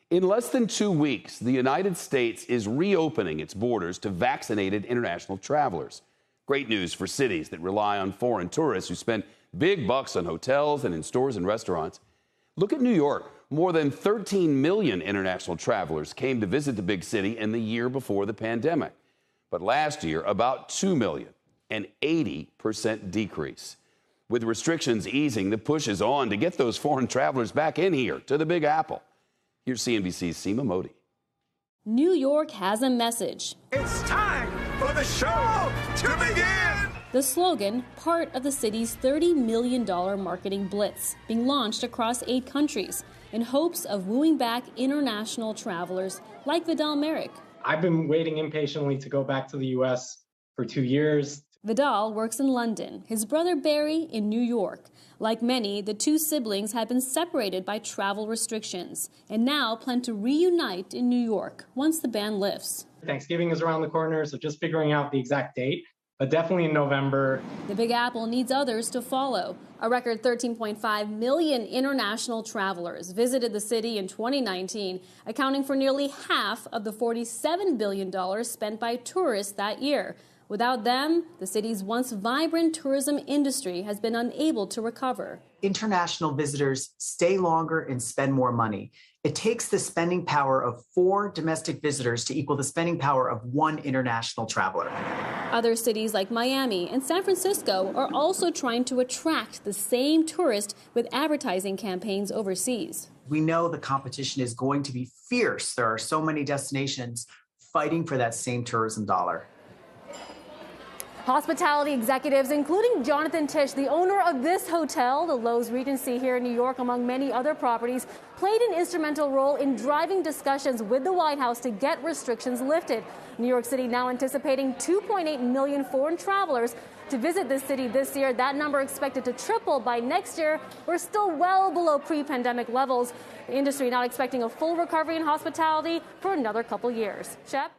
In less than 2 weeks, the United States is reopening its borders to vaccinated international travelers. Great news for cities that rely on foreign tourists who spend big bucks on hotels and in stores and restaurants. Look at New York. More than 13 million international travelers came to visit the big city in the year before the pandemic. But last year, about 2 million, an 80% decrease. With restrictions easing, the push is on to get those foreign travelers back in here to the Big Apple. Here's CNBC's Seema Modi. New York has a message. It's time for the show to begin! The slogan, part of the city's $30 million marketing blitz, being launched across 8 countries in hopes of wooing back international travelers like Vidal Merrick. I've been waiting impatiently to go back to the U.S. for 2 years. Vidal works in London, his brother Barry in New York. Like many, the 2 siblings had been separated by travel restrictions and now plan to reunite in New York once the ban lifts. Thanksgiving is around the corner, so just figuring out the exact date, but definitely in November. The Big Apple needs others to follow. A record 13.5 million international travelers visited the city in 2019, accounting for nearly half of the $47 billion spent by tourists that year. Without them, the city's once vibrant tourism industry has been unable to recover. International visitors stay longer and spend more money. It takes the spending power of 4 domestic visitors to equal the spending power of 1 international traveler. Other cities like Miami and San Francisco are also trying to attract the same tourist with advertising campaigns overseas. We know the competition is going to be fierce. There are so many destinations fighting for that same tourism dollar. Hospitality executives, including Jonathan Tisch, the owner of this hotel, the Lowe's Regency here in New York, among many other properties, played an instrumental role in driving discussions with the White House to get restrictions lifted. New York City now anticipating 2.8 million foreign travelers to visit this city this year. That number expected to triple by next year. We're still well below pre-pandemic levels. The industry not expecting a full recovery in hospitality for another couple years. Shep?